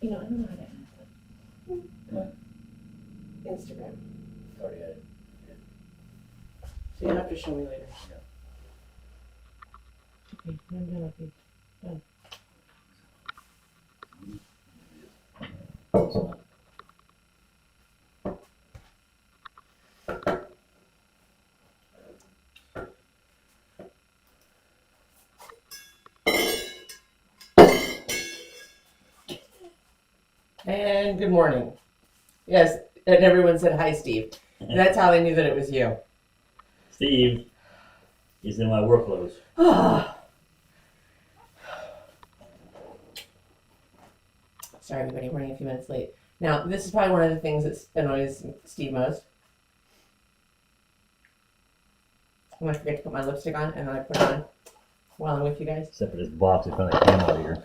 You know, I don't know how to add What? Instagram. Already had it. So you'll have to show me later. Yeah. Okay, I'm done with these. Done. And good morning. Yes, and everyone said hi, Steve. That's how they knew that it was you. Steve is in my work clothes. Sorry, everybody, we're running a few minutes late. Now, this is probably one of the things that annoys Steve most. When I forget to put my lipstick on, and then I put it on while I'm with you guys. Except for this box in front of the camera here.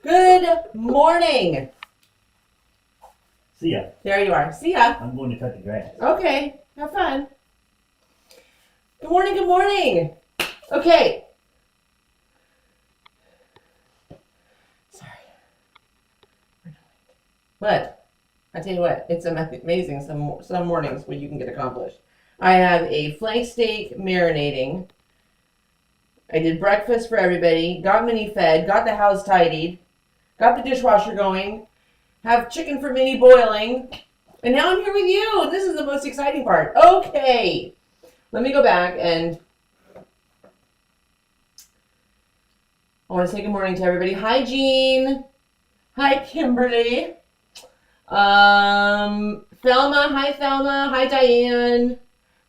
Good morning. See ya. There you are. See ya. I'm going to cut the grass. Okay, have fun. Good morning, good morning. Okay. Sorry. But I tell you what, it's amazing some mornings what you can get accomplished. I have a flank steak marinating. I did breakfast for everybody, got Minnie fed, got the house tidied, got the dishwasher going, have chicken for Minnie boiling, and now I'm here with you, and this is the most exciting part. Okay, let me go back and I want to say good morning to everybody. Hi, Jean. Hi, Kimberly. Thelma. Hi, Thelma. Hi, Diane.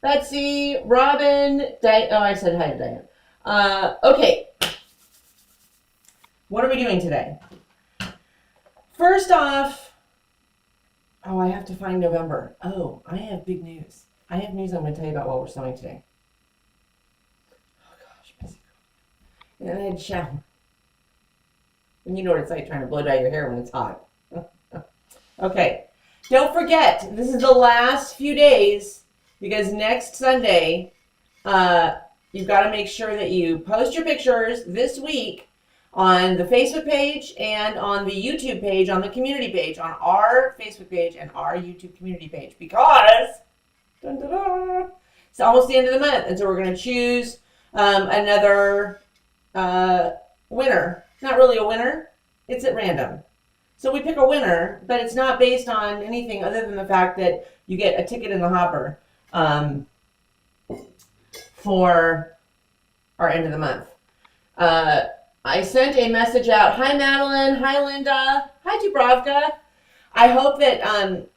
Betsy. Robin. I said hi to Diane. Okay. What are we doing today? First off, I have to find November. Oh, I have big news. I have news I'm going to tell you about what we're sewing today. Oh, gosh. Busy. And then I had to shower. And you know what it's like trying to blow dry your hair when it's hot. Okay. Don't forget, this is the last few days because next Sunday, you've got to make sure that you post your pictures this week on the Facebook page and on the YouTube page, on the community page, on our Facebook page and our YouTube community page because dun, dun, dun, it's almost the end of the month. And so we're going to choose another winner. Not really a winner. It's at random. So we pick a winner, but it's not based on anything other than the fact that you get a ticket in the hopper for our end of the month. I sent a message out. Hi, Madeline. Hi, Linda. Hi, Dubravka. I hope that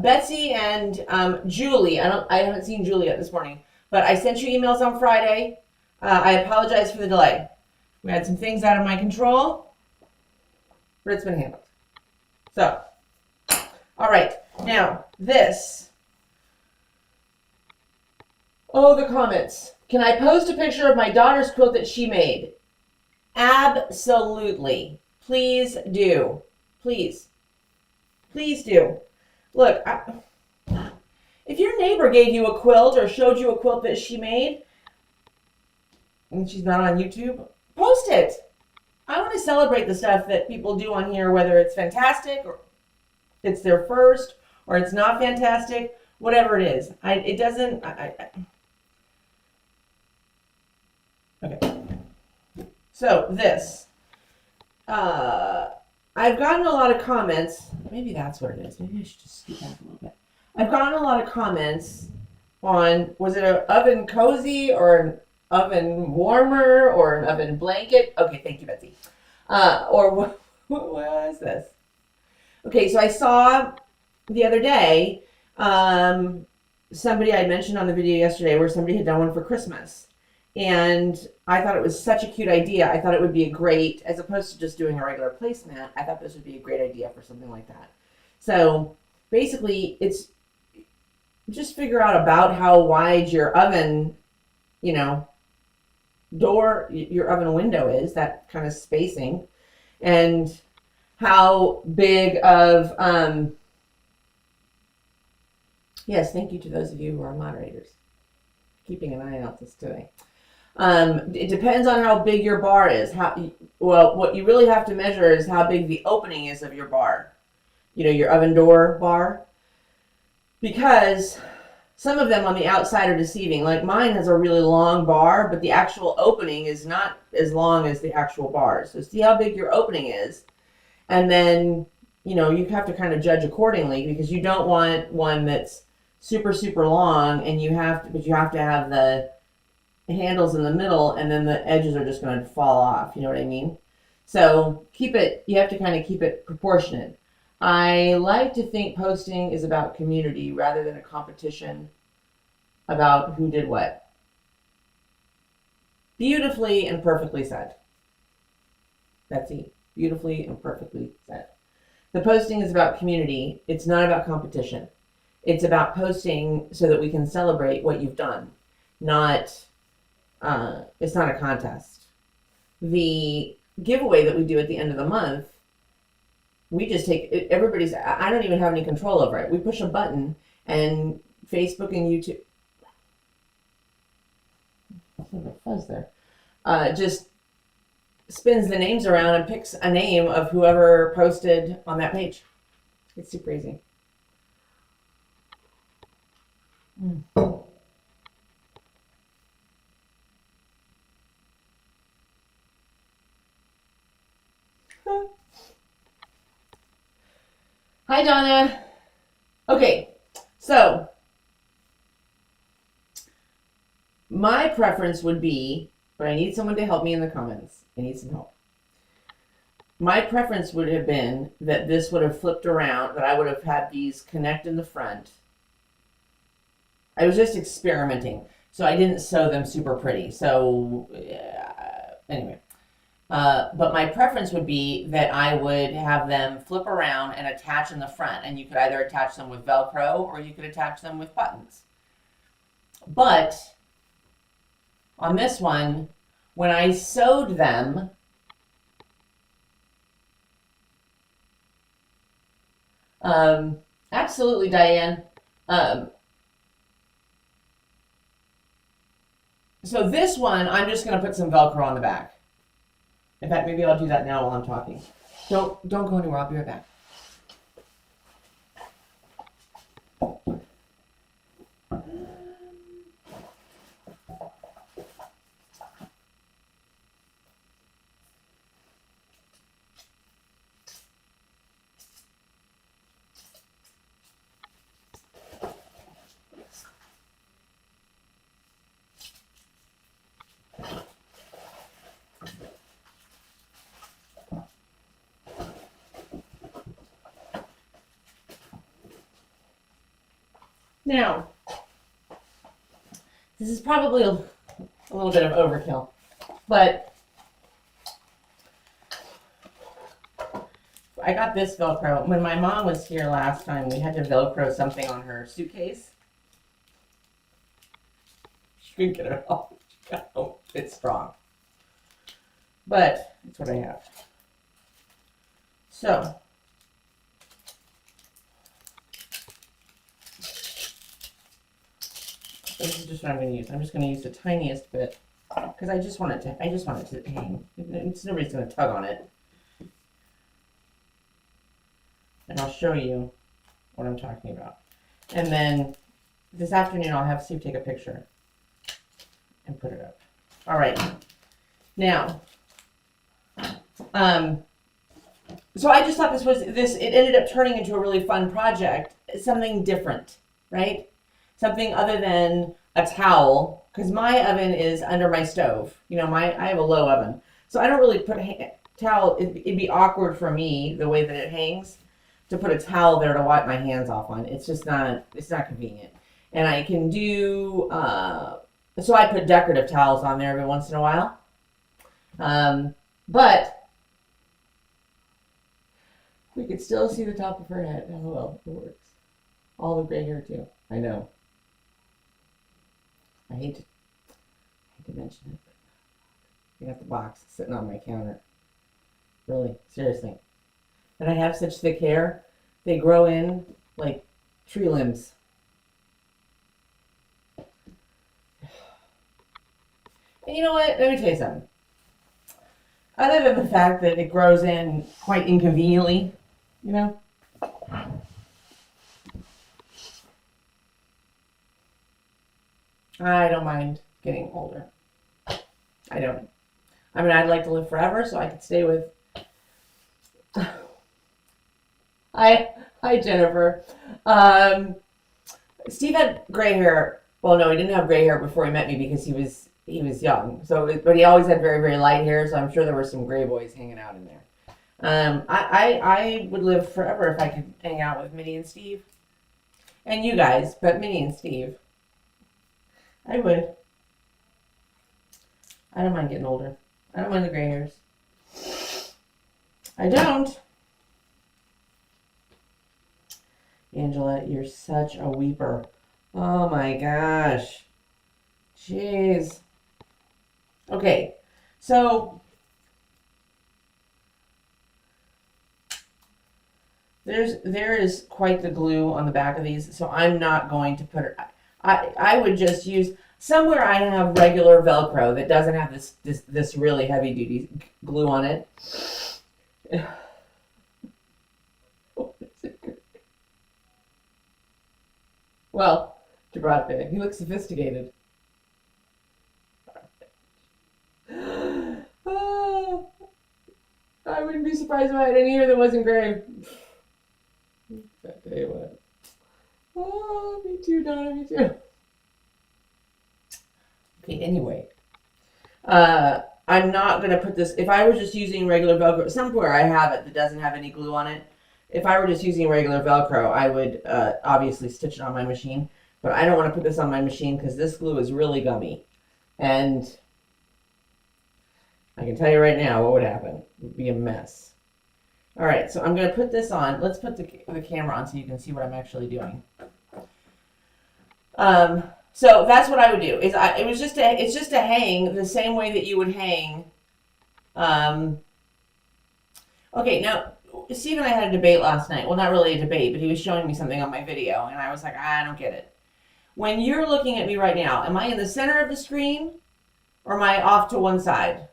Betsy and Julie, I haven't seen Julie yet this morning, but I sent you emails on Friday. I apologize for the delay. We had some things out of my control, but it's been handled. So, all right. Now, this. Oh, the comments. Can I post a picture of my daughter's quilt that she made? Absolutely. Please do. Please. Please do. Look, if your neighbor gave you a quilt or showed you a quilt that she made, and she's not on YouTube, post it. I want to celebrate the stuff that people do on here, whether it's fantastic or it's their first or it's not fantastic, whatever it is. It doesn't. Okay. So this. I've gotten a lot of comments. Maybe that's what it is. Maybe I should just scoot back a little bit. I've gotten a lot of comments on, was it an oven cozy or an oven warmer or an oven blanket? Okay, thank you, Betsy. Or what was this? Okay, so I saw the other day somebody I mentioned on the video yesterday where somebody had done one for Christmas. And I thought it was such a cute idea. I thought it would be a great, as opposed to just doing a regular placemat, I thought this would be a great idea for something like that. So basically, it's just figure out about how wide your oven, door, your oven window is, that kind of spacing, and how big of, yes, thank you to those of you who are moderators, keeping an eye out this today. It depends on how big your bar is. Well, what you really have to measure is how big the opening is of your bar. You know, your oven door bar. Because some of them on the outside are deceiving. Like mine has a really long bar, but the actual opening is not as long as the actual bar. So see how big your opening is. And then, you know, you have to kind of judge accordingly, because you don't want one that's super, super long but you have to have the handles in the middle, and then the edges are just going to fall off. You know what I mean? So you have to kind of keep it proportionate. I like to think posting is about community rather than a competition about who did what. Beautifully and perfectly said. Betsy, beautifully and perfectly said. The posting is about community. It's not about competition. It's about posting so that we can celebrate what you've done. It's not a contest. The giveaway that we do at the end of the month, we just take everybody's. I don't even have any control over it. We push a button, and Facebook and YouTube. What's a fuzz there? Just spins the names around and picks a name of whoever posted on that page. It's super easy. Hi, Donna. Okay, so my preference would be, but I need someone to help me in the comments. I need some help. My preference would have been that this would have flipped around, that I would have had these connect in the front. I was just experimenting, so I didn't sew them super pretty. So anyway, but my preference would be that I would have them flip around and attach in the front, and you could either attach them with Velcro or you could attach them with buttons. But on this one, when I sewed them, absolutely, Diane. So this one, I'm just going to put some Velcro on the back. In fact, maybe I'll do that now while I'm talking. Don't go anywhere. I'll be right back. Now, this is probably a little bit of overkill, but I got this Velcro. When my mom was here last time, we had to Velcro something on her suitcase. She couldn't get it off. Oh, it's strong. But it's what I have. So, this is just what I'm going to use. I'm just going to use the tiniest bit because I just want it to hang. Nobody's going to tug on it. And I'll show you what I'm talking about. And then this afternoon I'll have Steve take a picture and put it up. All right. Now, so I just thought it ended up turning into a really fun project. Something different, right? Something other than a towel, because my oven is under my stove. You know, I have a low oven, so I don't really put towel. It'd be awkward for me the way that it hangs to put a towel there to wipe my hands off on. It's just not. It's not convenient. And I can do. So I put decorative towels on there every once in a while. But we could still see the top of her head. LOL, it works. All the gray hair too. I know. I hate to mention it, but I got the box sitting on my counter. Really, seriously. And I have such thick hair, they grow in like tree limbs. And you know what? Let me tell you something. Other than the fact that it grows in quite inconveniently, you know, I don't mind getting older. I don't. I mean, I'd like to live forever, so I could stay with. Hi, Jennifer. Um, Steve had gray hair. Well, no, he didn't have gray hair before he met me because he was young. So, but he always had very, very light hair. So I'm sure there were some gray boys hanging out in there. I would live forever if I could hang out with Minnie and Steve, and you guys, but Minnie and Steve. I would. I don't mind getting older. I don't mind the gray hairs. I don't. Angela, you're such a weeper. Oh my gosh. Jeez. Okay, so there is quite the glue on the back of these, so I'm not going to put it. I would just use somewhere I have regular Velcro that doesn't have this really heavy duty glue on it. Well, Gibraltar, he looks sophisticated. Oh, I wouldn't be surprised if I had any here that wasn't gray. I tell you what. Oh, me too, Donna, me too. Okay, anyway. I'm not going to put this, if I was just using regular Velcro, somewhere I have it that doesn't have any glue on it. If I were just using regular Velcro, I would obviously stitch it on my machine. But I don't want to put this on my machine because this glue is really gummy. And I can tell you right now what would happen. It would be a mess. All right, so I'm going to put this on. Let's put the camera on so you can see what I'm actually doing. So that's what I would do. It's just to hang the same way that you would hang. Okay, now Steve and I had a debate last night. Well, not really a debate, but he was showing me something on my video, and I was like, I don't get it. When you're looking at me right now, am I in the center of the screen, or am I off to one side?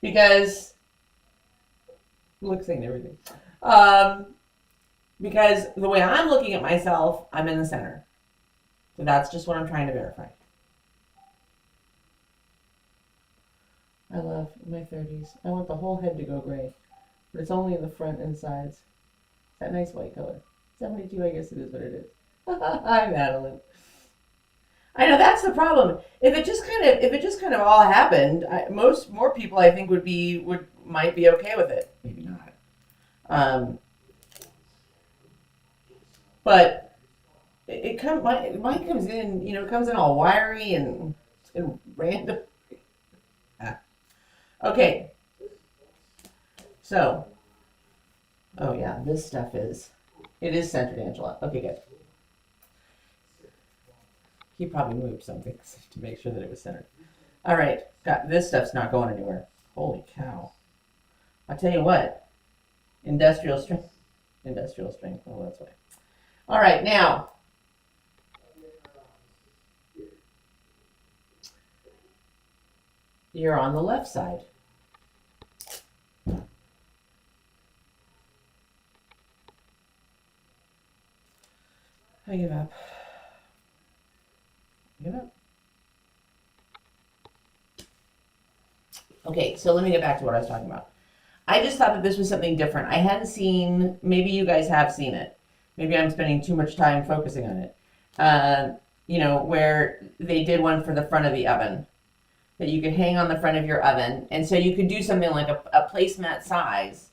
Because looks and everything. Because the way I'm looking at myself, I'm in the center. So that's just what I'm trying to verify. I love my 30s. I want the whole head to go gray. But it's only in the front and sides. It's that nice white color. 72, I guess it is what it is. Hi, Madeline. I know that's the problem. If it just kind of all happened, more people I think might be okay with it. Maybe not. But mine comes in, it comes in all wiry and random. Okay. So, oh yeah, this stuff it is centered, Angela. Okay, good. He probably moved something to make sure that it was centered. All right, this stuff's not going anywhere. Holy cow. I'll tell you what, industrial strength. Oh, that's why. All right, now. You're on the left side. I give up. Okay, so let me get back to what I was talking about. I just thought that this was something different. I hadn't seen, maybe you guys have seen it. Maybe I'm spending too much time focusing on it. Where they did one for the front of the oven that you could hang on the front of your oven. And so you could do something like a placemat size,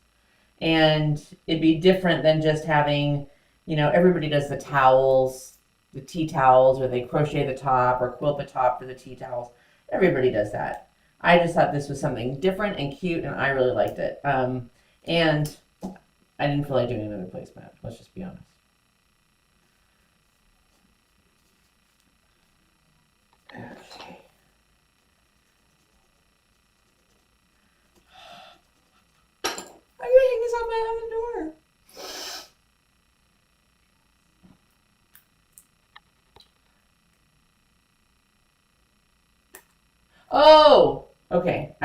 and it'd be different than just having, everybody does the towels, the tea towels, or they crochet the top or quilt the top for the tea towels. Everybody does that. I just thought this was something different and cute, and I really liked it. And I didn't feel like doing another placemat. Let's just be honest. Okay. I'm gonna hang this on my oven door.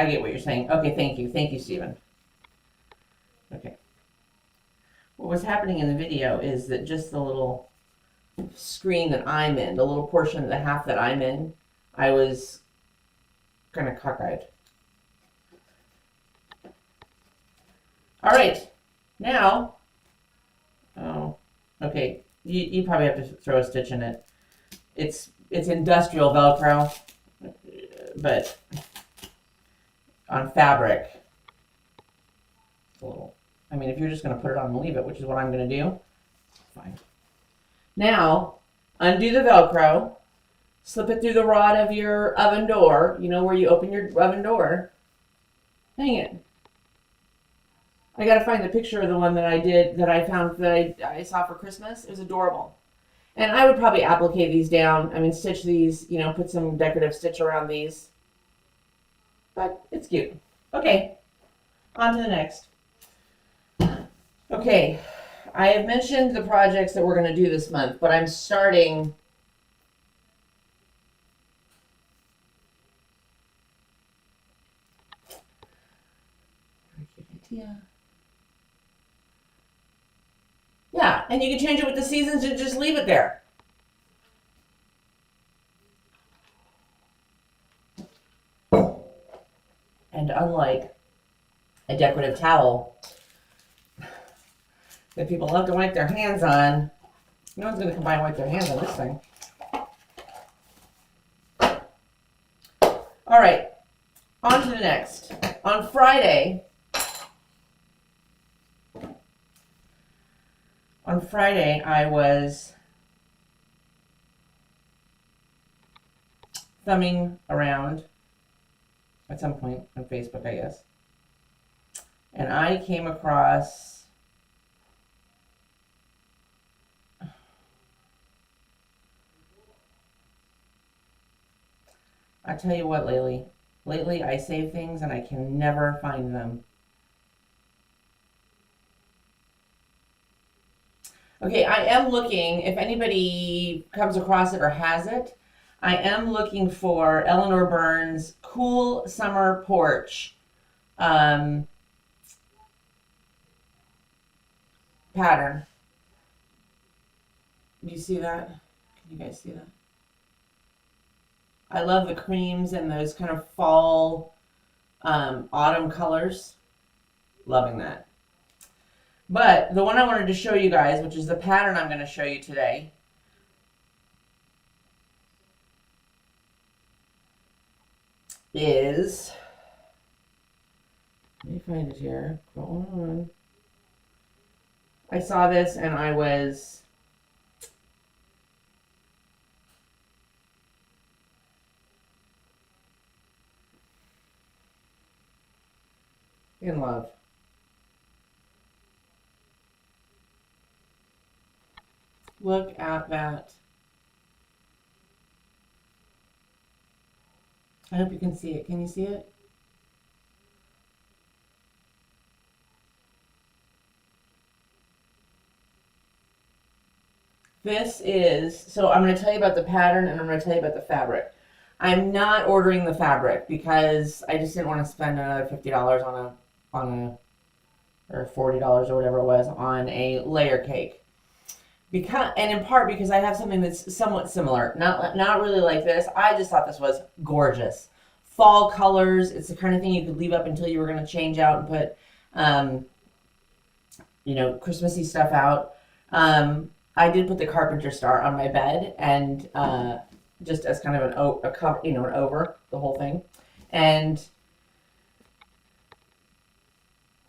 I get what you're saying. Okay, thank you, Stephen. Okay. What was happening in the video is that just the little screen that I'm in, the little portion of the half that I'm in, I was kind of cockeyed. All right, now, oh, okay, you probably have to throw a stitch in it. It's industrial Velcro, but on fabric, it's a little, I mean, if you're just going to put it on and leave it, which is what I'm going to do, fine. Now, undo the Velcro, slip it through the rod of your oven door, you know where you open your oven door, hang it. I gotta find the picture of the one that I did, that I found, that I saw for Christmas. It was adorable. And I would probably applique these down. I mean, stitch these, you know, put some decorative stitch around these. But it's cute. Okay, on to the next. Okay, I have mentioned the projects that we're gonna do this month, but I'm starting Yeah, and you can change it with the seasons and just leave it there. And unlike a decorative towel that people love to wipe their hands on, no one's going to come by and wipe their hands on this thing. All right, on to the next. On Friday, I was thumbing around at some point on Facebook, I guess, and I came across I tell you what, lately I save things and I can never find them. Okay, I am looking, if anybody comes across it or has it, I am looking for Eleanor Burns' Cool Summer Porch pattern. Do you see that? Can you guys see that? I love the creams and those kind of fall, autumn colors. Loving that. But the one I wanted to show you guys, which is the pattern I'm going to show you today, is, let me find it here. Go on. I saw this and I was in love. Look at that. I hope you can see it. Can you see it? This is, so I'm going to tell you about the pattern and I'm going to tell you about the fabric. I'm not ordering the fabric because I just didn't want to spend another $50 or $40 or whatever it was on a layer cake. And in part because I have something that's somewhat similar, not really like this. I just thought this was gorgeous. Fall colors. It's the kind of thing you could leave up until you were going to change out and put, Christmassy stuff out. I did put the carpenter star on my bed and just as kind of an over the whole thing, and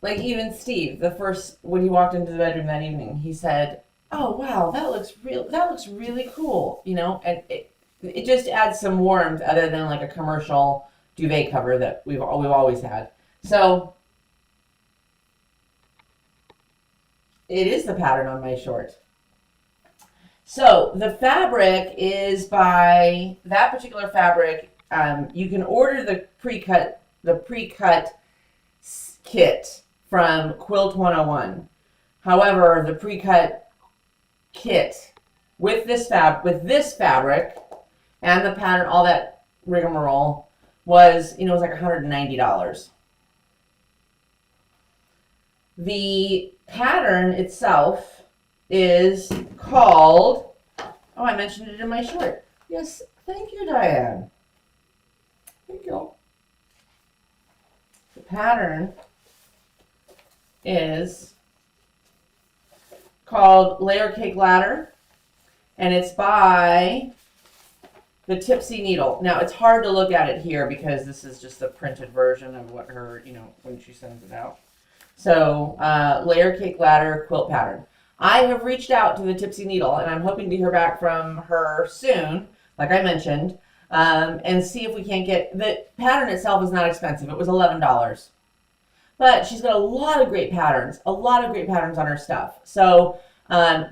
like even Steve, when he walked into the bedroom that evening, he said, "Oh wow, that looks really cool," and it just adds some warmth other than like a commercial duvet cover that we've always had. So it is the pattern on my short. So the fabric is by that particular fabric. You can order the pre-cut kit from Quilt 101. However, the pre-cut kit with this fabric and the pattern, all that rigmarole, was, it was like $190. The pattern itself is called, oh, I mentioned it in my short. Yes, thank you, Diane. Thank you. The pattern is called Layer Cake Ladder, and it's by the Tipsy Needle. Now, it's hard to look at it here because this is just the printed version of what her, when she sends it out. So, Layer Cake Ladder quilt pattern. I have reached out to the Tipsy Needle, and I'm hoping to hear back from her soon, like I mentioned, and see if we can't get, the pattern itself is not expensive. It was $11. But she's got a lot of great patterns on her stuff. So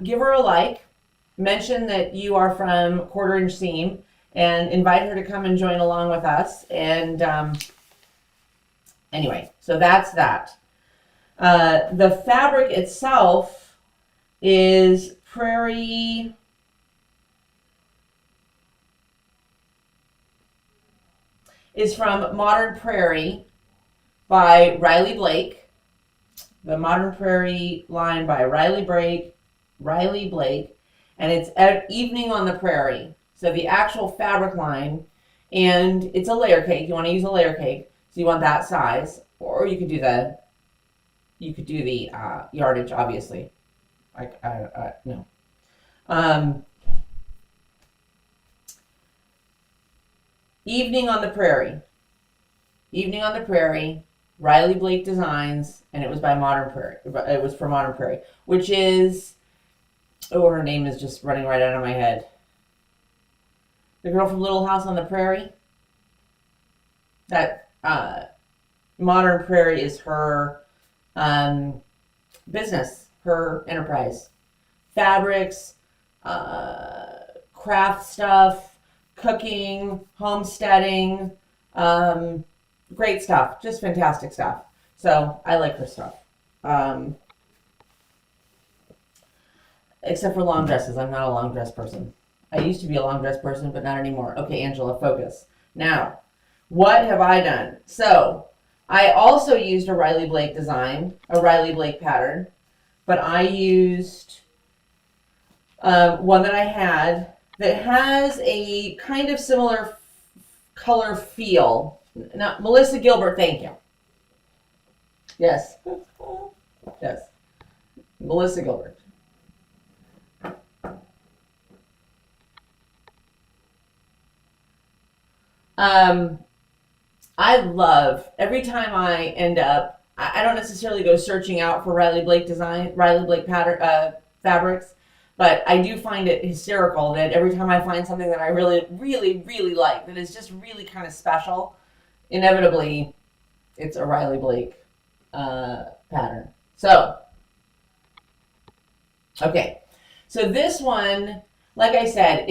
give her a like, mention that you are from 1/4 Inch Seam, and invite her to come and join along with us. And anyway, so that's that. The fabric itself is Prairie. Is from Modern Prairie by Riley Blake. The Modern Prairie line by Riley Blake, and it's Evening on the Prairie. So the actual fabric line, and it's a layer cake. You want to use a layer cake, so you want that size, or you could do the yardage, obviously. No. Evening on the Prairie, Riley Blake Designs, and it was by Modern Prairie. It was for Modern Prairie, which is, her name is just running right out of my head. The girl from Little House on the Prairie. That Modern Prairie is her business, her enterprise. Fabrics, craft stuff, cooking, homesteading, great stuff, just fantastic stuff. So I like her stuff. Except for long dresses. I'm not a long dress person. I used to be a long dress person, but not anymore. Okay, Angela, focus. Now, what have I done? So I also used a Riley Blake design, a Riley Blake pattern, but I used one that I had that has a kind of similar color feel. Now, Melissa Gilbert, thank you. Yes. Yes. Melissa Gilbert. I love, every time I end up, I don't necessarily go searching out for Riley Blake pattern, fabrics, but I do find it hysterical that every time I find something that I really, really, really like, that is just really kind of special, inevitably, it's a Riley Blake pattern. So, okay. So this one, like I said,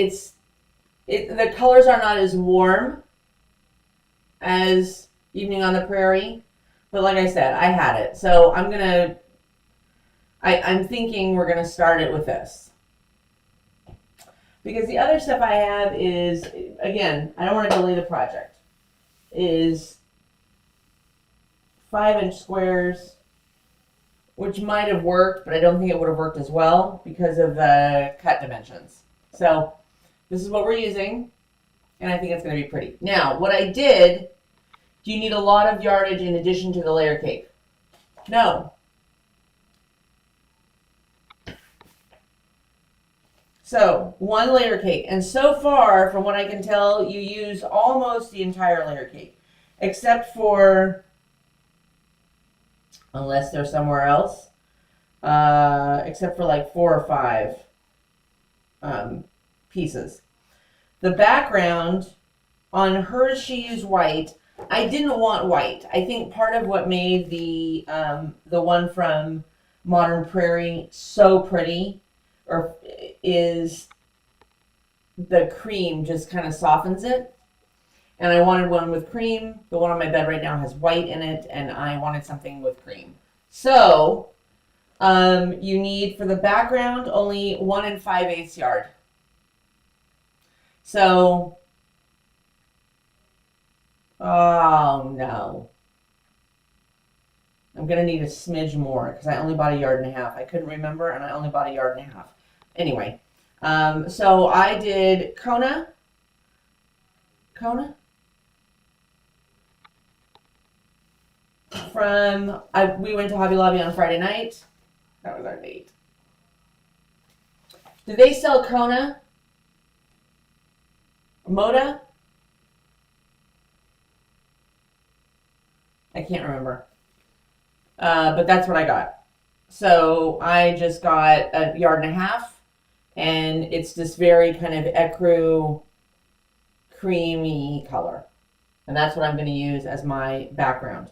the colors are not as warm as Evening on the Prairie, but like I said, I had it. So I'm thinking we're gonna start it with this. Because the other stuff I have is, again, I don't want to delay the project, is 5-inch squares, which might have worked, but I don't think it would have worked as well because of the cut dimensions. So this is what we're using, and I think it's going to be pretty. Now, what I did, do you need a lot of yardage in addition to the layer cake? No. So, one layer cake. And so far, from what I can tell, you use almost the entire layer cake. Except for, unless they're somewhere else, except for like 4 or 5 pieces. The background, on hers she used white. I didn't want white. I think part of what made the one from Modern Prairie so pretty is the cream just kind of softens it. And I wanted one with cream. The one on my bed right now has white in it, and I wanted something with cream. So you need, for the background, only 1 5/8 yard. So Oh, no. I'm going to need a smidge more because I only bought 1.5 yards. I couldn't remember, and I only bought 1.5 yards. Anyway, so I did Kona. We went to Hobby Lobby on Friday night. That was our date. Do they sell Kona? Moda? I can't remember. But that's what I got. So I just got 1.5 yards, and it's this very kind of ecru creamy color. And that's what I'm going to use as my background.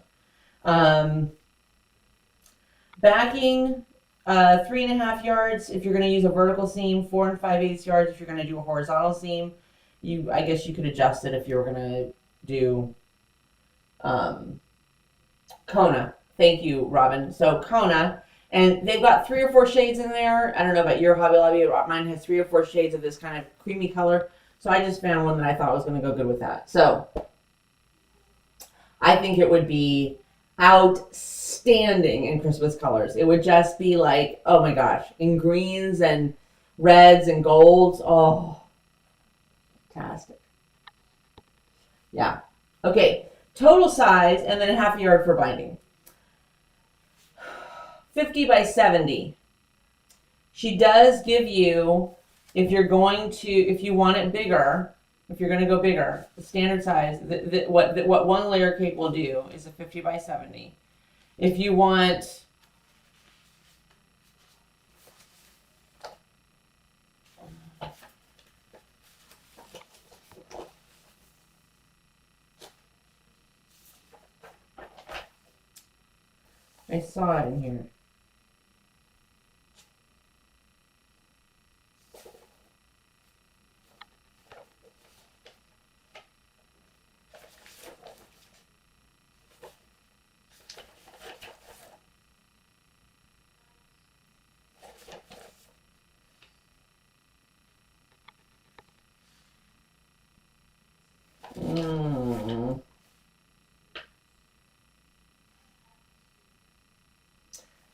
Backing, 3.5 yards if you're going to use a vertical seam, 4 5/8 yards if you're going to do a horizontal seam. I guess you could adjust it if you were going to do Kona. Thank you, Robin. So Kona, and they've got 3 or 4 shades in there. I don't know about your Hobby Lobby. Mine has 3 or 4 shades of this kind of creamy color. So I just found one that I thought was going to go good with that. So I think it would be outstanding in Christmas colors. It would just be like, oh my gosh, in greens and reds and golds. Oh, fantastic. Yeah. Okay. Total size, and then 1/2 yard for binding. 50 by 70. She does give you, if you want it bigger, if you're going to go bigger, the standard size, what one layer cake will do is a 50 by 70. If you want, I saw it in here.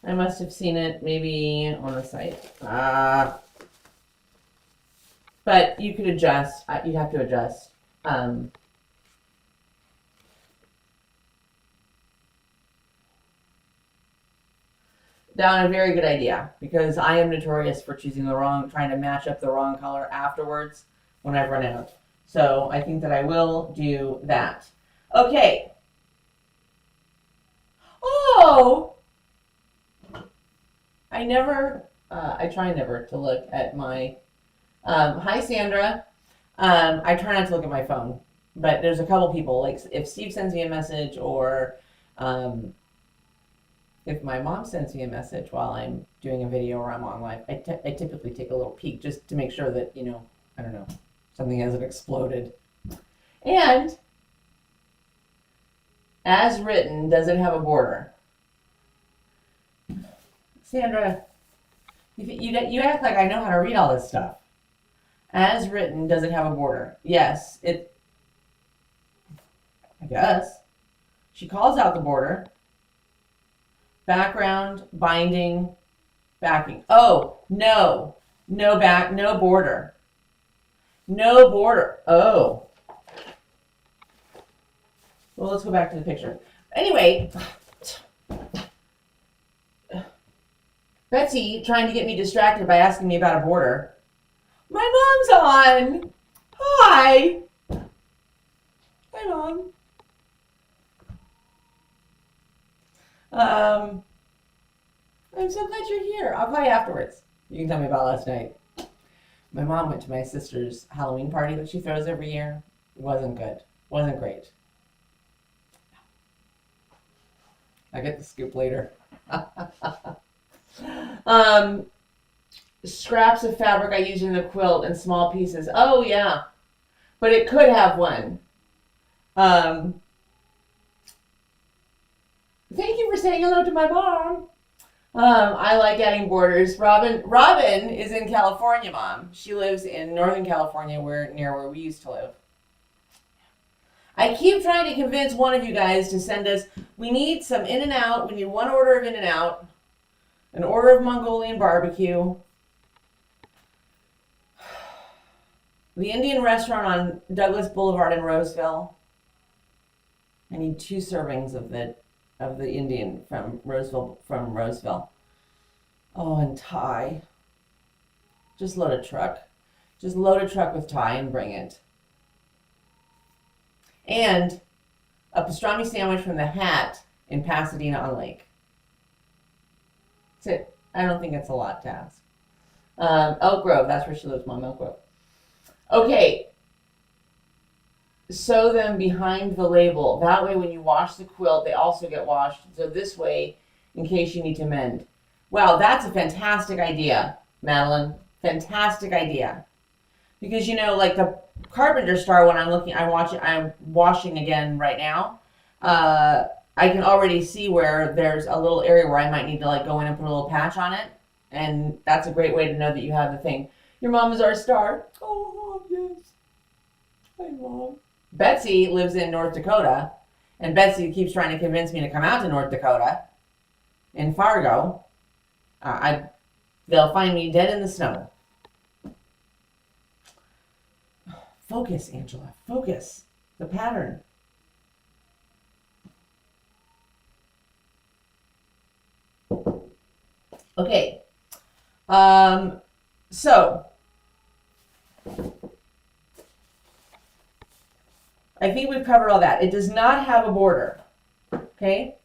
I must have seen it maybe on the site. But you could adjust. You'd have to adjust. Down, a very good idea, because I am notorious for trying to match up the wrong color afterwards when I've run out. So I think that I will do that. Okay. Oh! I try never to look at my, hi Sandra. I try not to look at my phone, but there's a couple people, like if Steve sends me a message or if my mom sends me a message while I'm doing a video or I'm on live, I typically take a little peek just to make sure that, I don't know, something hasn't exploded. And as written, does it have a border? Sandra, you act like I know how to read all this stuff. As written, does it have a border? Yes, I guess. She calls out the border. Background, binding, backing. Oh, no. No border. No border. Oh. Well, let's go back to the picture. Anyway, Betsy trying to get me distracted by asking me about a border. My mom's on. Hi. Hi, Mom. I'm so glad you're here. I'll call you afterwards. You can tell me about last night. My mom went to my sister's Halloween party that she throws every year. It wasn't good. Wasn't great. I get the scoop later. Scraps of fabric I use in the quilt and small pieces. Oh yeah, but it could have one. Thank you for saying hello to my mom. I like adding borders. Robin is in California, Mom. She lives in Northern California, near where we used to live. I keep trying to convince one of you guys to send us. We need some In-N-Out. We need one order of In-N-Out, an order of Mongolian barbecue, the Indian restaurant on Douglas Boulevard in Roseville. I need 2 servings of the Indian from Roseville. Oh, and Thai. Just load a truck. Just load a truck with Thai and bring it. And a pastrami sandwich from the Hat in Pasadena on Lake. That's it. I don't think it's a lot to ask. Elk Grove, that's where she lives, Mom, Elk Grove. Okay. Sew them behind the label. That way when you wash the quilt, they also get washed. So this way, in case you need to mend. Wow, that's a fantastic idea, Madeline. Fantastic idea. Because, you know, like the Carpenter Star one I'm washing again right now. I can already see where there's a little area where I might need to like go in and put a little patch on it. And that's a great way to know that you have the thing. Your mom is our star. Oh, yes. Hi, Mom. Betsy lives in North Dakota. And Betsy keeps trying to convince me to come out to North Dakota. In Fargo. They'll find me dead in the snow. Focus, Angela. Focus. The pattern. Okay. So I think we've covered all that. It does not have a border. Okay.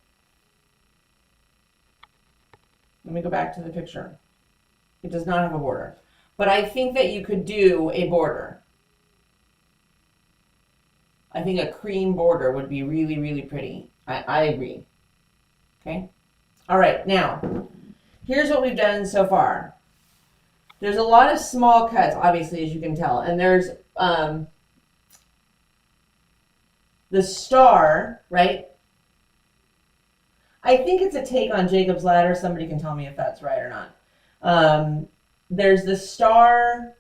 Let me go back to the picture. It does not have a border. But I think that you could do a border. I think a cream border would be really, really pretty. I agree. Okay. All right. Now, here's what we've done so far. There's a lot of small cuts, obviously, as you can tell. And there's the star, right? I think it's a take on Jacob's Ladder. Somebody can tell me if that's right or not. There's the star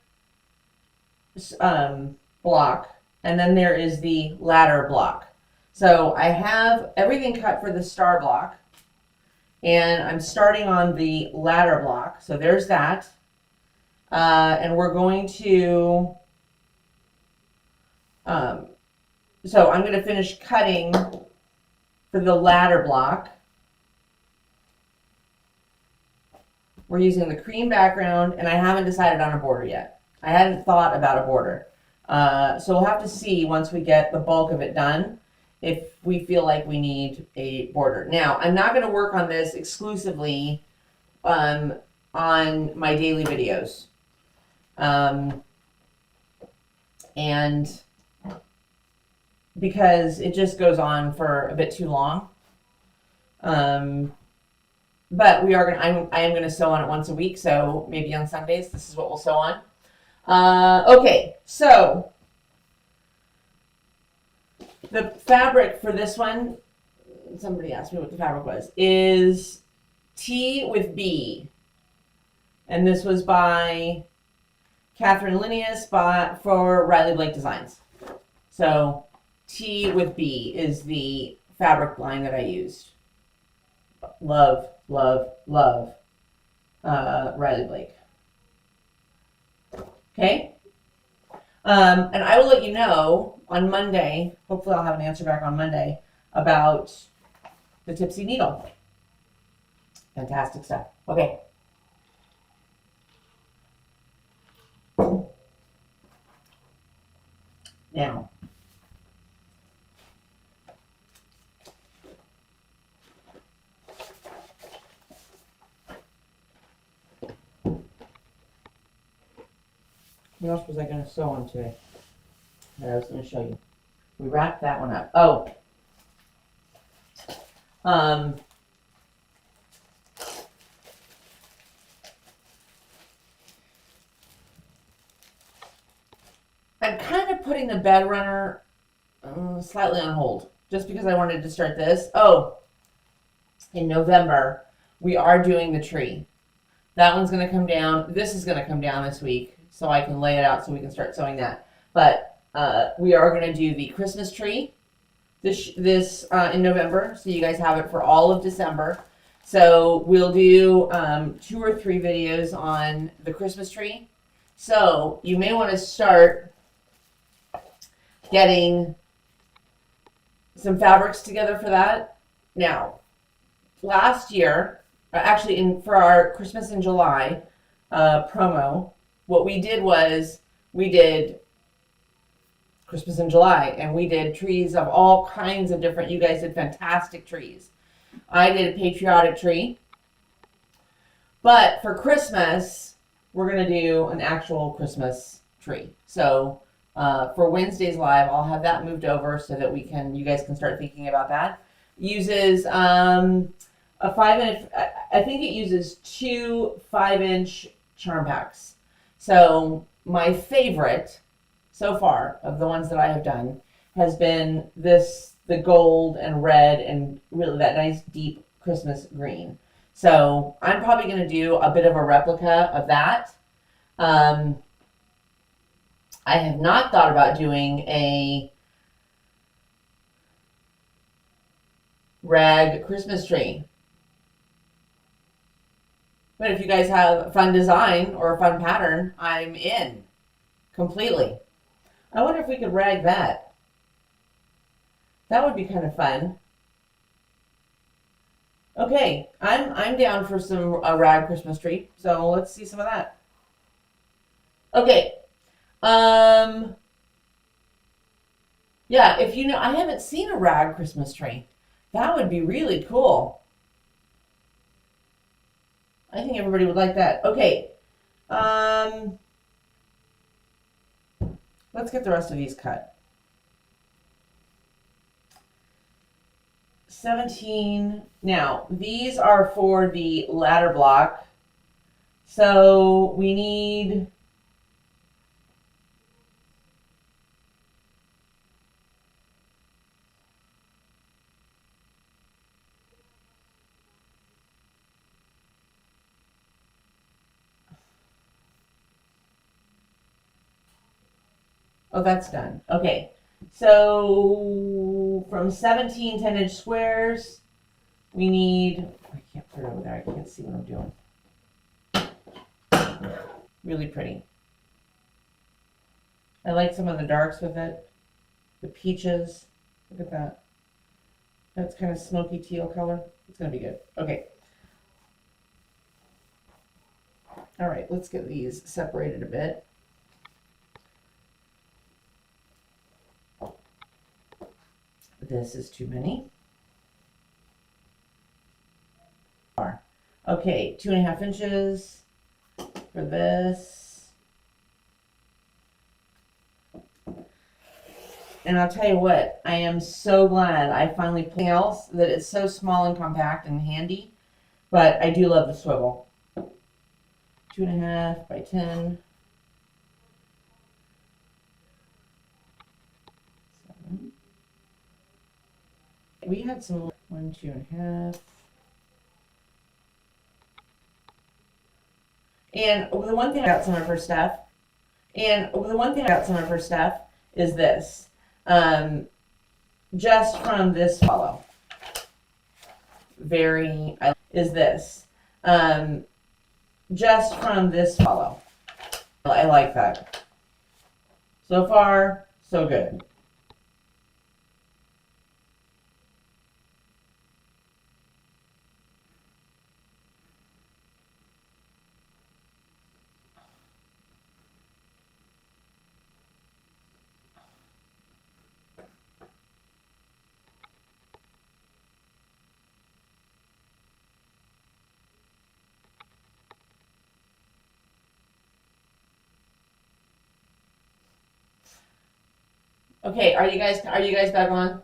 block, and then there is the ladder block. So I have everything cut for the star block, and I'm starting on the ladder block. So there's that. And we're going to, so I'm going to finish cutting for the ladder block. We're using the cream background, and I haven't decided on a border yet. I hadn't thought about a border. So we'll have to see once we get the bulk of it done if we feel like we need a border. Now, I'm not going to work on this exclusively on my daily videos. And because it just goes on for a bit too long. But we are going I am going to sew on it once a week, so maybe on Sundays this is what we'll sew on. Okay, so the fabric for this one, somebody asked me what the fabric was, is T with B. And this was by Catherine Linnaeus for Riley Blake Designs. So T with B is the fabric line that I used. Love, love, love Riley Blake. Okay? And I will let you know on Monday, hopefully I'll have an answer back on Monday, about the Tipsy Needle. Fantastic stuff. Okay. Now, what else was I going to sew on today that I was going to show you? We wrapped that one up. Oh. I'm kind of putting the bed runner slightly on hold just because I wanted to start this. Oh, in November, we are doing the tree. That one's going to come down. This is going to come down this week so I can lay it out so we can start sewing that. But we are going to do the Christmas tree this in November, so you guys have it for all of December. So we'll do 2 or 3 videos on the Christmas tree. So you may want to start getting some fabrics together for that. Now, last year, actually for our Christmas in July promo, what we did was we did Christmas in July, and we did trees of all kinds of different. You guys did fantastic trees. I did a patriotic tree, but for Christmas, we're gonna do an actual Christmas tree. So for Wednesday's live, I'll have that moved over so that you guys can start thinking about that. Uses a 5-inch. I think it uses 2 5-inch charm packs. So my favorite so far of the ones that I have done has been the gold and red and really that nice deep Christmas green. So I'm probably going to do a bit of a replica of that. I have not thought about doing a rag Christmas tree. But if you guys have a fun design or a fun pattern, I'm in completely. I wonder if we could rag that. That would be kind of fun. Okay, I'm down for a rag Christmas tree. So let's see some of that. Okay. Yeah, if you know, I haven't seen a rag Christmas tree. That would be really cool. I think everybody would like that. Okay. Let's get the rest of these cut. 17. Now, these are for the ladder block. So we need oh, that's done. Okay. So from 17 10-inch squares, we need, I can't put it over there. I can't see what I'm doing. Really pretty. I like some of the darks with it. The peaches. Look at that. That's kind of smoky teal color. It's going to be good. Okay. All right, let's get these separated a bit. This is too many. Okay, 2.5 inches for this. And I'll tell you what, I am so glad I finally put else that it's so small and compact and handy. But I do love the swivel. 2.5 by 10. 7. We had some 1, 2.5. And the one thing about some of her stuff, is this. Just from this follow. Just from this follow. I like that. So far, so good. Okay, are you guys back on?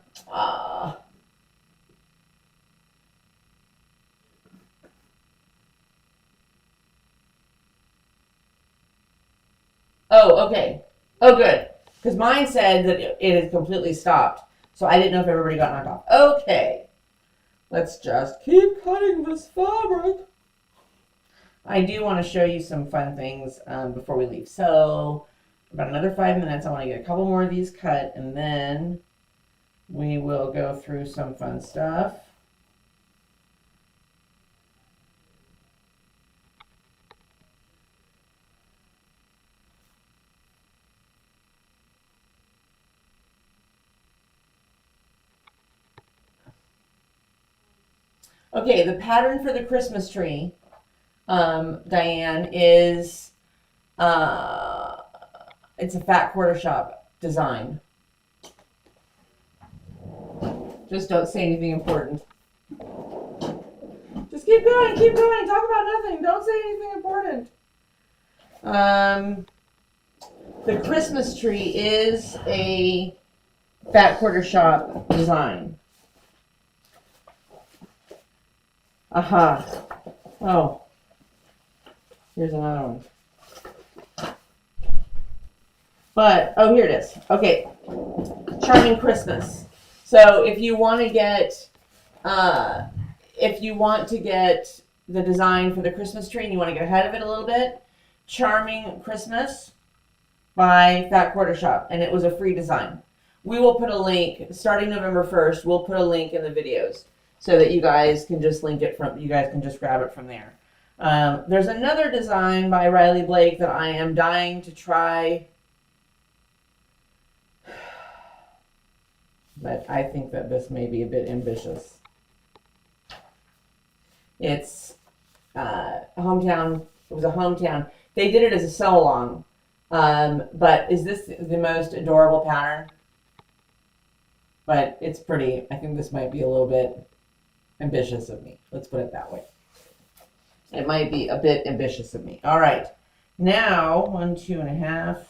Oh, okay. Oh, good. Because mine said that it had completely stopped. So I didn't know if everybody got knocked off. Okay. Let's just keep cutting this fabric. I do want to show you some fun things before we leave. So about another 5 minutes, I want to get a couple more of these cut, and then we will go through some fun stuff. Okay, the pattern for the Christmas tree, Diane, is it's a fat quarter shop design. Just don't say anything important. Just keep going, talk about nothing. Don't say anything important. The Christmas tree is a fat quarter shop design. Aha. Oh. Here's another one. But, oh, here it is. Okay. Charming Christmas. So if you want to get, the design for the Christmas tree and you want to get ahead of it a little bit, Charming Christmas by Fat Quarter Shop. And it was a free design. We will put a link, starting November 1st, we'll put a link in the videos so that you guys can just grab it from there. There's another design by Riley Blake that I am dying to try. But I think that this may be a bit ambitious. It's hometown. It was a hometown. They did it as a sew-along. But is this the most adorable pattern? But it's pretty. I think this might be a little bit ambitious of me. Let's put it that way. It might be a bit ambitious of me. All right. Now, 1, 2.5.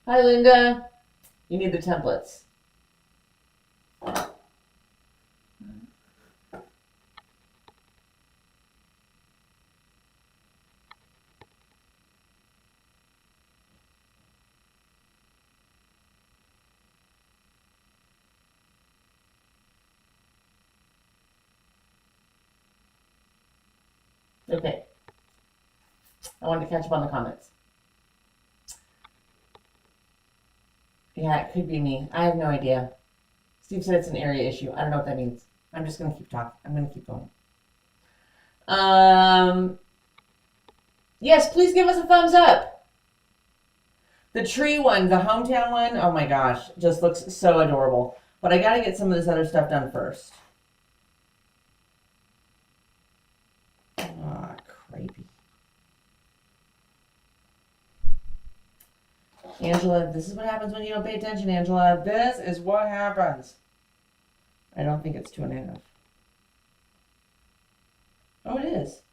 Hi, Linda. You need the templates. Okay. I wanted to catch up on the comments. Yeah, it could be me. I have no idea. Steve said it's an area issue. I don't know what that means. I'm just going to keep talking. I'm going to keep going. Yes, please give us a thumbs up. The tree one, the hometown one, oh my gosh, just looks so adorable. But I got to get some of this other stuff done first. Ah, creepy. Angela, this is what happens when you don't pay attention, Angela. This is what happens. I don't think it's 2.5. Oh, it is.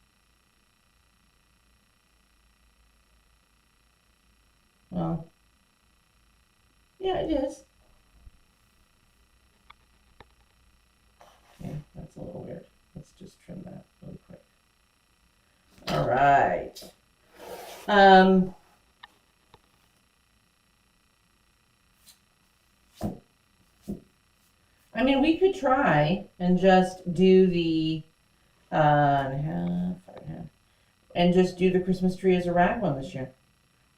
Well, yeah, it is. Okay, that's a little weird. Let's just trim that really quick. All right. I mean, we could try and just do the and just do the Christmas tree as a rag one this year.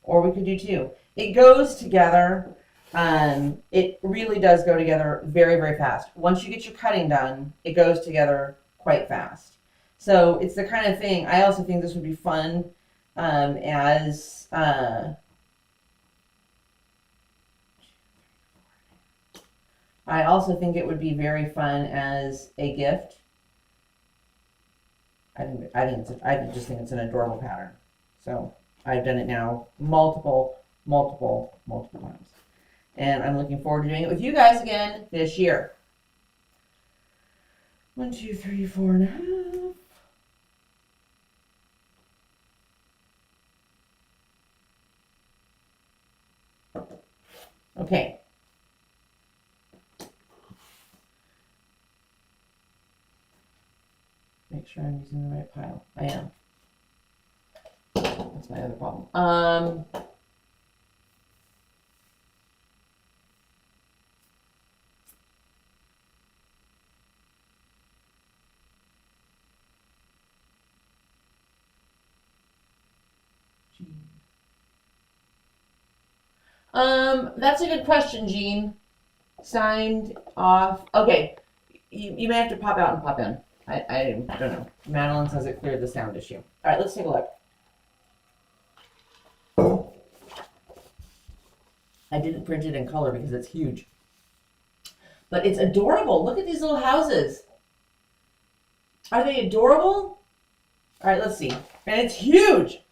Or we could do 2. It goes together. It really does go together very, very fast. Once you get your cutting done, it goes together quite fast. So it's the kind of thing, I also think this would be fun as I also think it would be very fun as a gift. I just think it's an adorable pattern. So I've done it now multiple times. And I'm looking forward to doing it with you guys again this year. 1, 2, 3, 4.5. Okay. sure I'm using the right pile. I am. That's my other problem. That's a good question, Jean. Signed off. Okay, you may have to pop out and pop in. I don't know. Madeline says it cleared the sound issue. All right, let's take a look. I didn't print it in color because it's huge. But it's adorable. Look at these little houses. Are they adorable? All right, let's see. And it's huge.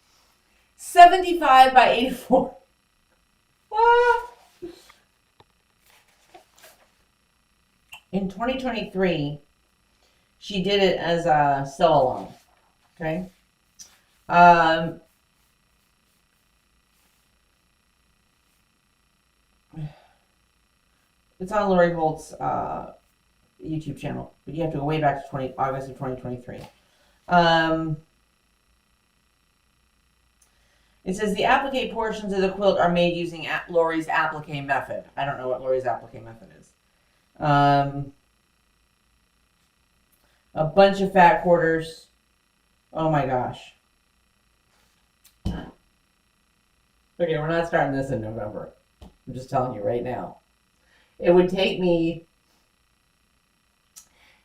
75 by 84. Ah. In 2023, she did it as a sew-along. Okay. It's on Lori Holt's YouTube channel, but you have to go way back to August of 2023. It says the applique portions of the quilt are made using Lori's applique method. I don't know what Lori's applique method is. A bunch of fat quarters. Oh my gosh. Okay, we're not starting this in November. I'm just telling you right now. It would take me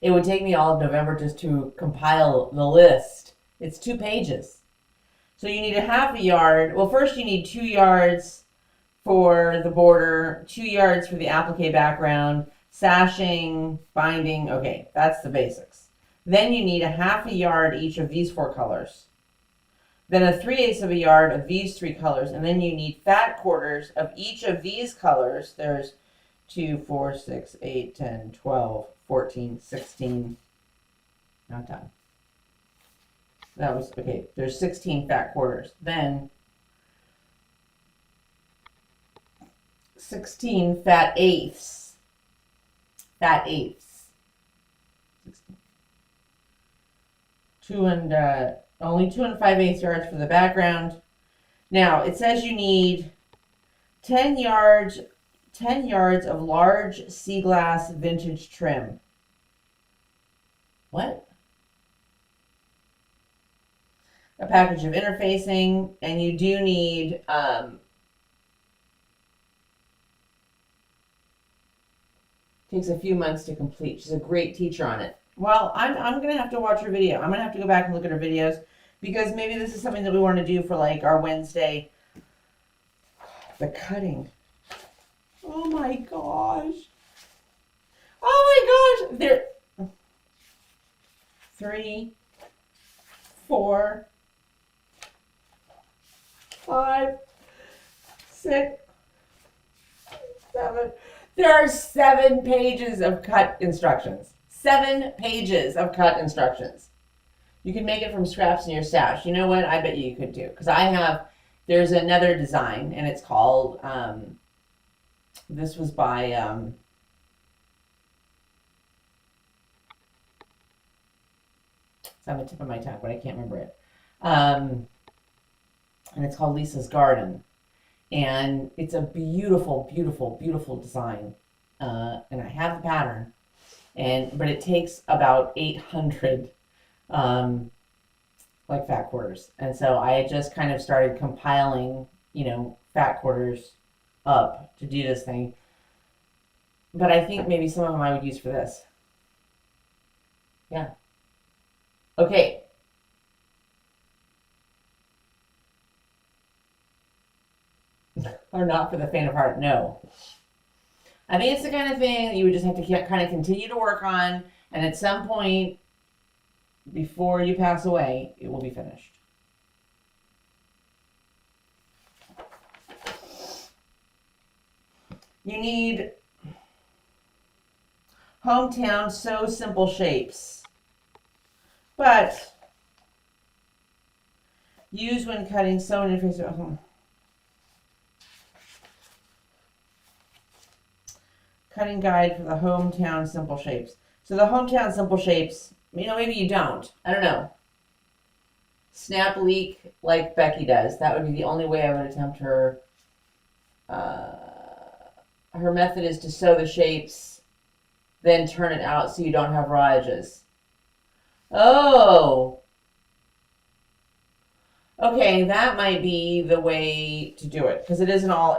all of November just to compile the list. It's 2 pages. So you need a half a yard. Well, first you need 2 yards for the border, 2 yards for the applique background, sashing, binding. Okay, that's the basics. Then you need a half a yard each of these 4 colors. Then a 3/8 of a yard of these 3 colors. And then you need fat quarters of each of these colors. There's 2, 4, 6, 8, 10, 12, 14, 16. Not done. That was, okay, there's 16 fat quarters. Then 16 fat eighths. Fat eighths. 16. Only 2 5/8 yards for the background. Now, it says you need 10 yards of large sea glass vintage trim. What? A package of interfacing, and you do need takes a few months to complete. She's a great teacher on it. Well, I'm gonna have to watch her video. I'm gonna have to go back and look at her videos because maybe this is something that we want to do for like our Wednesday. The cutting. Oh my gosh. Oh my gosh. There. 3, 4, 5, 6, 7. There are 7 pages of cut instructions. 7 pages of cut instructions. You can make it from scraps in your stash. You know what? I bet you could do. Because there's another design, and it's called, this was by, it's on the tip of my tongue, but I can't remember it. And it's called Lisa's Garden. And it's a beautiful, beautiful, beautiful design. And I have the pattern. But it takes about 800 like fat quarters. And so I just kind of started compiling, fat quarters up to do this thing. But I think maybe some of them I would use for this. Yeah. Okay. Or not for the faint of heart, no. I think it's the kind of thing that you would just have to kind of continue to work on, and at some point, before you pass away, it will be finished. You need Hometown Sew Simple Shapes, but use when cutting sewn interface. Cutting guide for the Hometown Simple Shapes. So the Hometown Simple Shapes maybe you don't. I don't know. Snap leak like Becky does. That would be the only way I would attempt her. Her method is to sew the shapes, then turn it out so you don't have raw edges. Oh. Okay, that might be the way to do it because it isn't oh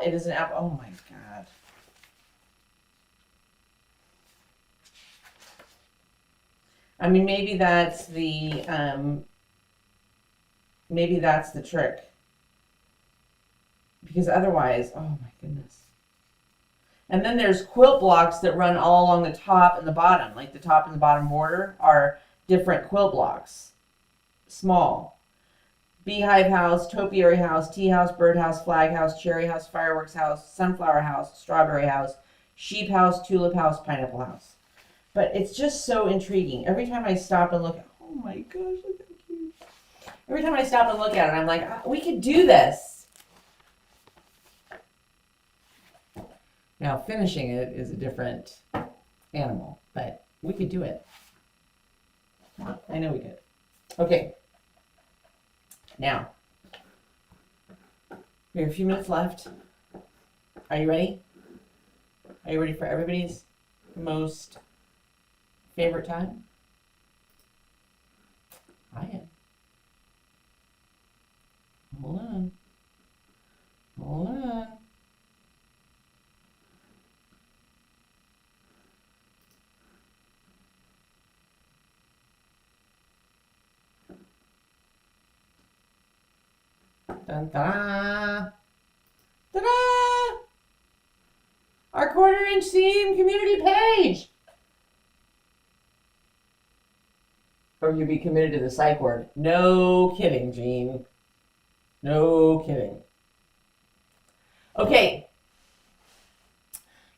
my God. I mean, maybe that's the trick. Because otherwise, oh my goodness. And then there's quilt blocks that run all along the top and the bottom. Like the top and the bottom border are different quilt blocks. Small. Beehive house, topiary house, tea house, bird house, flag house, cherry house, fireworks house, sunflower house, strawberry house, sheep house, tulip house, pineapple house. But it's just so intriguing. Every time I stop and look, oh my gosh, look how cute. Every time I stop and look at it, I'm like, we could do this. Now, finishing it is a different animal, but we could do it. I know we could. Okay. Now, we have a few minutes left. Are you ready? Are you ready for everybody's most favorite time? I am. Hold on. Hold on. Dun, ta-da! Ta-da! Our quarter-inch seam community page! Or you'd be committed to the psych ward. No kidding, Jean. No kidding. Okay.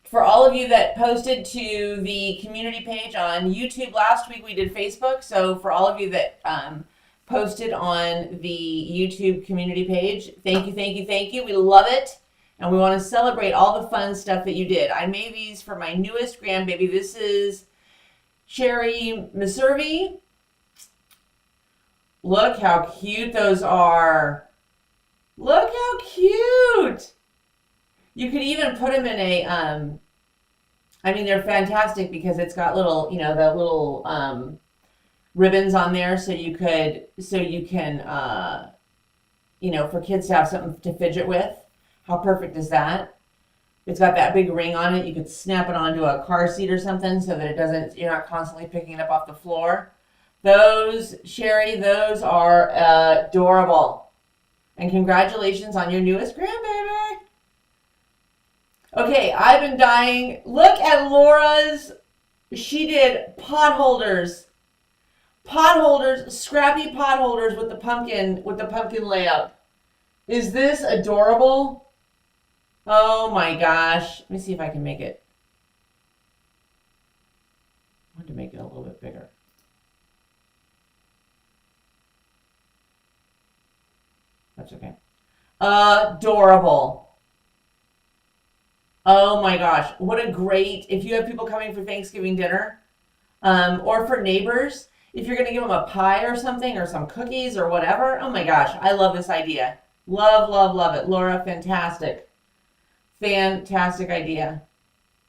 For all of you that posted to the community page on YouTube last week, we did Facebook. So for all of you that posted on the YouTube community page, thank you, thank you, thank you. We love it. And we want to celebrate all the fun stuff that you did. I made these for my newest grandbaby. This is Cherry Meservy. Look how cute those are. Look how cute. You could even put them in a, I mean, they're fantastic because it's got little, the little ribbons on there so you can, for kids to have something to fidget with. How perfect is that? It's got that big ring on it. You could snap it onto a car seat or something so that you're not constantly picking it up off the floor. Those, Sherry, those are adorable. And congratulations on your newest grandbaby. Okay, I've been dying. Look at Laura's. She did pot holders. Pot holders, scrappy pot holders with the pumpkin layout. Is this adorable? Oh my gosh. Let me see if I can make it. I want to make it a little bit bigger. That's okay. Adorable. Oh my gosh. What a great, if you have people coming for Thanksgiving dinner, or for neighbors, if you're going to give them a pie or something, or some cookies or whatever. Oh my gosh. I love this idea. Love, love, love it. Laura, fantastic. Fantastic idea.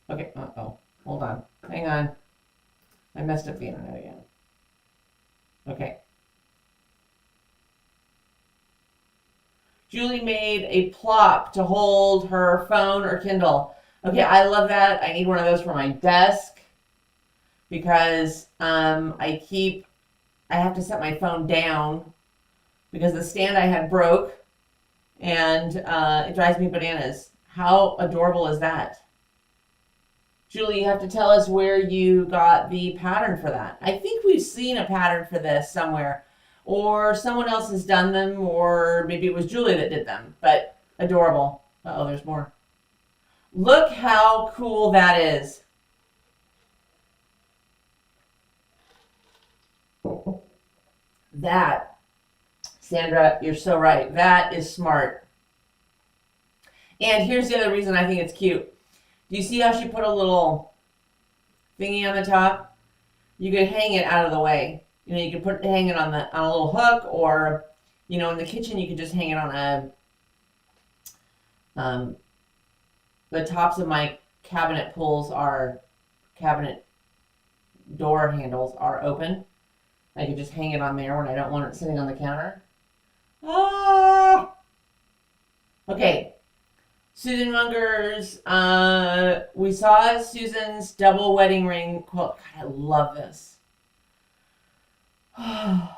Okay. Uh-oh. Hold on. Hang on. I messed up the internet again. Okay. Julie made a plop to hold her phone or Kindle. Okay, I love that. I need one of those for my desk because I have to set my phone down because the stand I had broke and it drives me bananas. How adorable is that? Julie, you have to tell us where you got the pattern for that. I think we've seen a pattern for this somewhere. Or someone else has done them, or maybe it was Julie that did them. But adorable. Uh-oh, there's more. Look how cool that is. That, Sandra, you're so right. That is smart. And here's the other reason I think it's cute. Do you see how she put a little thingy on the top? you could hang it out of the way. You know, you could hang it on a little hook, or in the kitchen you could just hang it on the tops of my cabinet cabinet door handles are open. I could just hang it on there when I don't want it sitting on the counter. Ah! Okay. Susan Munger's, we saw Susan's double wedding ring quilt. God, I love this. By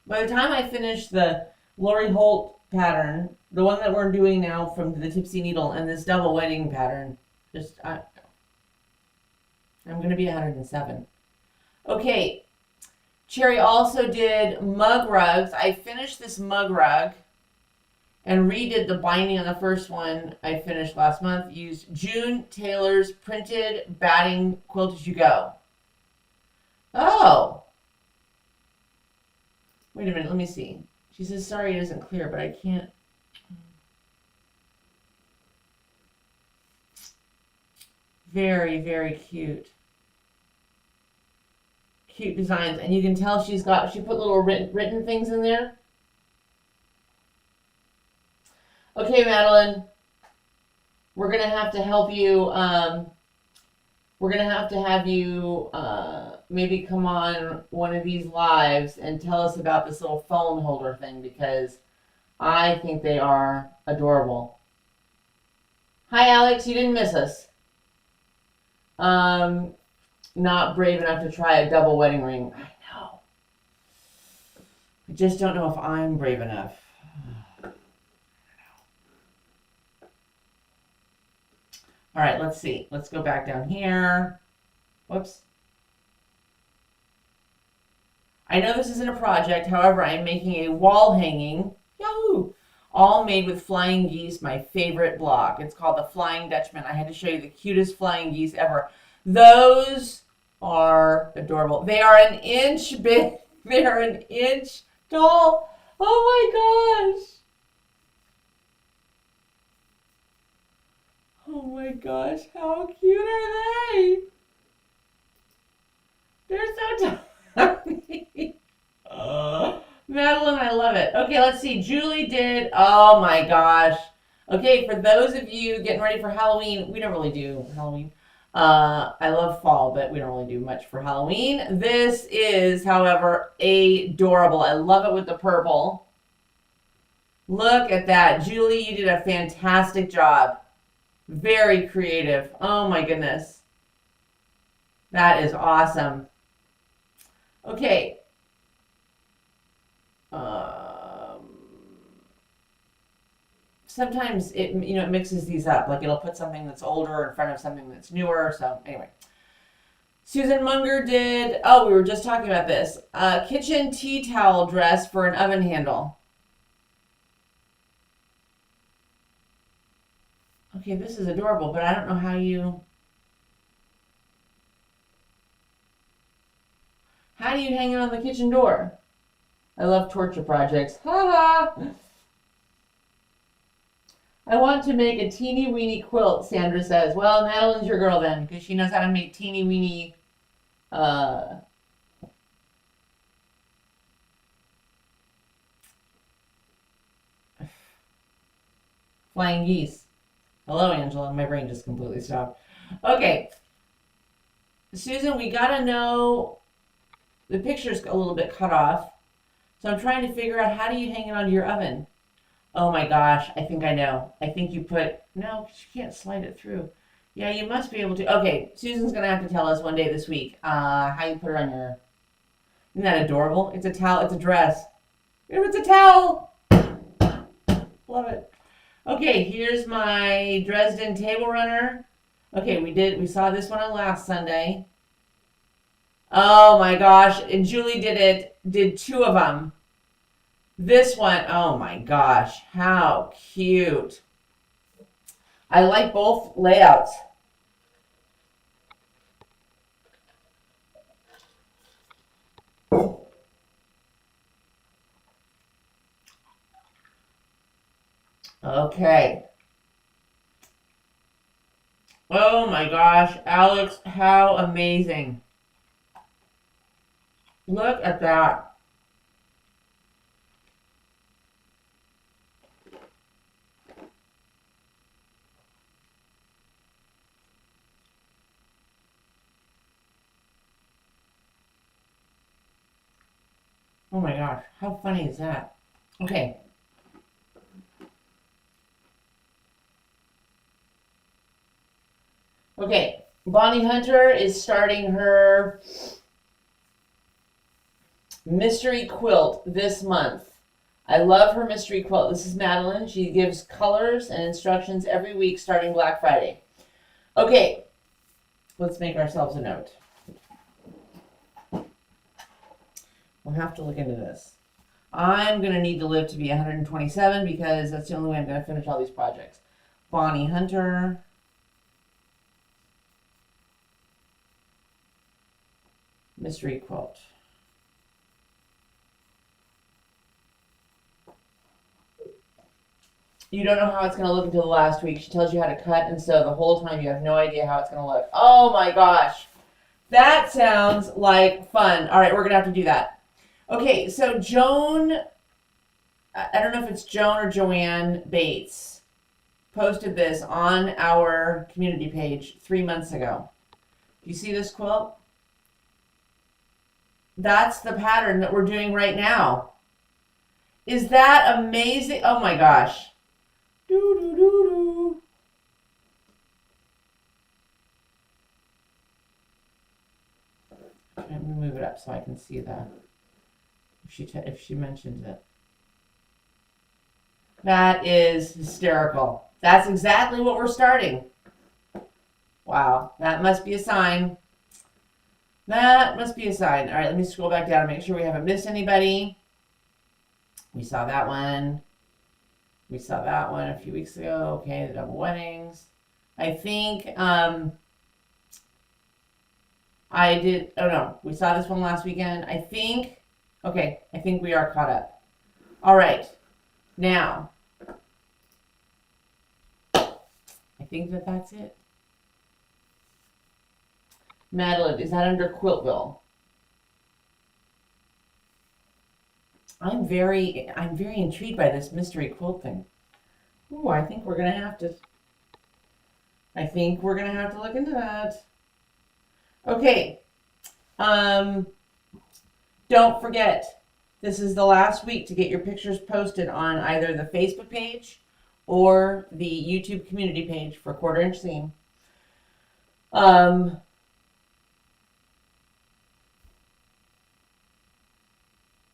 the time I finish the Lori Holt pattern, the one that we're doing now from the Tipsy Needle, and this double wedding pattern, I'm going to be 107. Okay. Cherry also did mug rugs. I finished this mug rug and redid the binding on the first one I finished last month. Used June Taylor's printed batting quilt as you go. Oh. Wait a minute, let me see. She says, sorry it isn't clear, but I can't. Very, very cute. Cute designs. And you can tell she put little written things in there. Okay, Madeline. We're going to have to help you. We're going to have you maybe come on one of these lives and tell us about this little phone holder thing, because I think they are adorable. Hi, Alex. You didn't miss us. Not brave enough to try a double wedding ring. I know. I just don't know if I'm brave enough. All right, let's see. Let's go back down here. Whoops. I know this isn't a project. However, I'm making a wall hanging. Yahoo! All made with flying geese, my favorite block. It's called the Flying Dutchman. I had to show you the cutest flying geese ever. Those are adorable. They are an inch big. They are an inch tall. Oh my gosh. Oh my gosh, how cute are they? They're so tiny. Madeline, I love it. Okay, let's see. Julie did, oh my gosh. Okay, for those of you getting ready for Halloween, we don't really do Halloween. I love fall, but we don't really do much for Halloween. This is, however, adorable. I love it with the purple. Look at that. Julie, you did a fantastic job. Very creative. Oh my goodness. That is awesome. Okay. Sometimes it mixes these up. Like it'll put something that's older in front of something that's newer. So anyway. Susan Munger did, we were just talking about this. Kitchen tea towel dress for an oven handle. Okay, this is adorable, but I don't know how you... How do you hang it on the kitchen door? I love torture projects. Ha ha! I want to make a teeny weeny quilt, Sandra says. Well, Madeline's your girl then, because she knows how to make teeny weeny... flying geese. Hello, Angela. My brain just completely stopped. Okay. Susan, we got to know, the picture's a little bit cut off. So I'm trying to figure out, how do you hang it onto your oven? Oh my gosh, I think I know. I think you put, no, you can't slide it through. Yeah, you must be able to. Okay, Susan's going to have to tell us one day this week how you put it on your, isn't that adorable? It's a towel, it's a dress. It's a towel. Love it. Okay, here's my Dresden table runner. Okay, we saw this one on last Sunday. Oh my gosh, and Julie did two of them. This one, oh my gosh, how cute. I like both layouts. Okay. Oh my gosh, Alex, how amazing. Look at that. Oh my gosh, how funny is that? Okay. Okay, Bonnie Hunter is starting her mystery quilt this month. I love her mystery quilt. This is Madeline. She gives colors and instructions every week starting Black Friday. Okay, let's make ourselves a note. We'll have to look into this. I'm going to need to live to be 127 because that's the only way I'm going to finish all these projects. Bonnie Hunter. Mystery quilt. You don't know how it's going to look until the last week. She tells you how to cut and sew the whole time. You have no idea how it's going to look. Oh my gosh. That sounds like fun. All right, we're going to have to do that. Okay, so Joan, I don't know if it's Joan or Joanne Bates, posted this on our community page 3 months ago. Do you see this quilt? That's the pattern that we're doing right now. Is that amazing? Oh my gosh. Let me move it up so I can see that. If she mentions it. That is hysterical. That's exactly what we're starting. Wow, that must be a sign. That must be a sign. All right, let me scroll back down and make sure we haven't missed anybody. We saw that one. We saw that one a few weeks ago. Okay, the double weddings. I think I did. Oh no, we saw this one last weekend. I think. Okay, I think we are caught up. All right, now I think that's it. Madeline, is that under Quiltville? I'm very intrigued by this mystery quilt thing. Ooh, I think we're gonna have to look into that. Okay. Don't forget, this is the last week to get your pictures posted on either the Facebook page or the YouTube community page for 1/4 inch seam.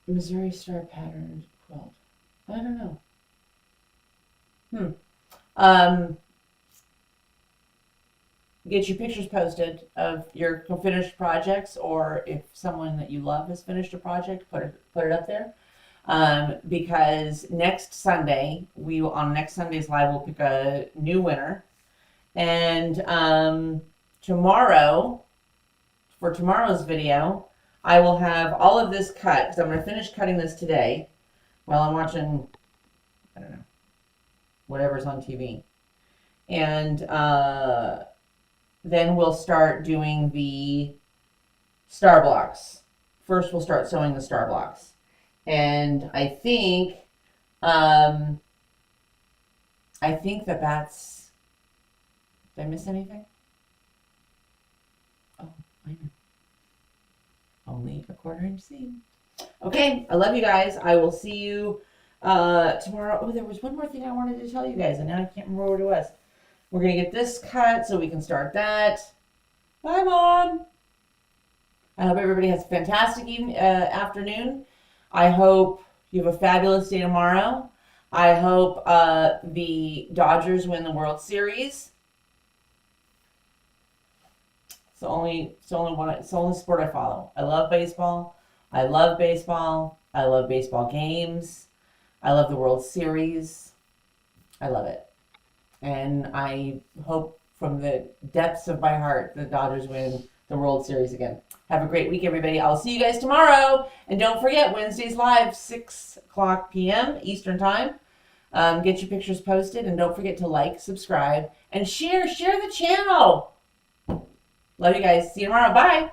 Missouri Star pattern quilt. I don't know. Get your pictures posted of your finished projects, or if someone that you love has finished a project, put it up there. Because next Sunday, on next Sunday's live, we'll pick a new winner. And tomorrow, for tomorrow's video, I will have all of this cut, because I'm going to finish cutting this today while I'm watching, I don't know, whatever's on TV. And then we'll start doing the star blocks. First, we'll start sewing the star blocks. And I think that's, did I miss anything? Oh, I know. Only a 1/4 inch seam. Okay, I love you guys. I will see you tomorrow. Oh, there was one more thing I wanted to tell you guys, and now I can't remember what it was. We're going to get this cut so we can start that. Bye, Mom. I hope everybody has a fantastic afternoon. I hope you have a fabulous day tomorrow. I hope the Dodgers win the World Series. It's the only sport I follow. I love baseball. I love baseball. I love baseball games. I love the World Series. I love it. And I hope from the depths of my heart the Dodgers win the World Series again. Have a great week, everybody. I'll see you guys tomorrow. And don't forget, Wednesday's live, 6 o'clock p.m. Eastern Time. Get your pictures posted. And don't forget to like, subscribe, and share the channel. Love you guys. See you tomorrow. Bye.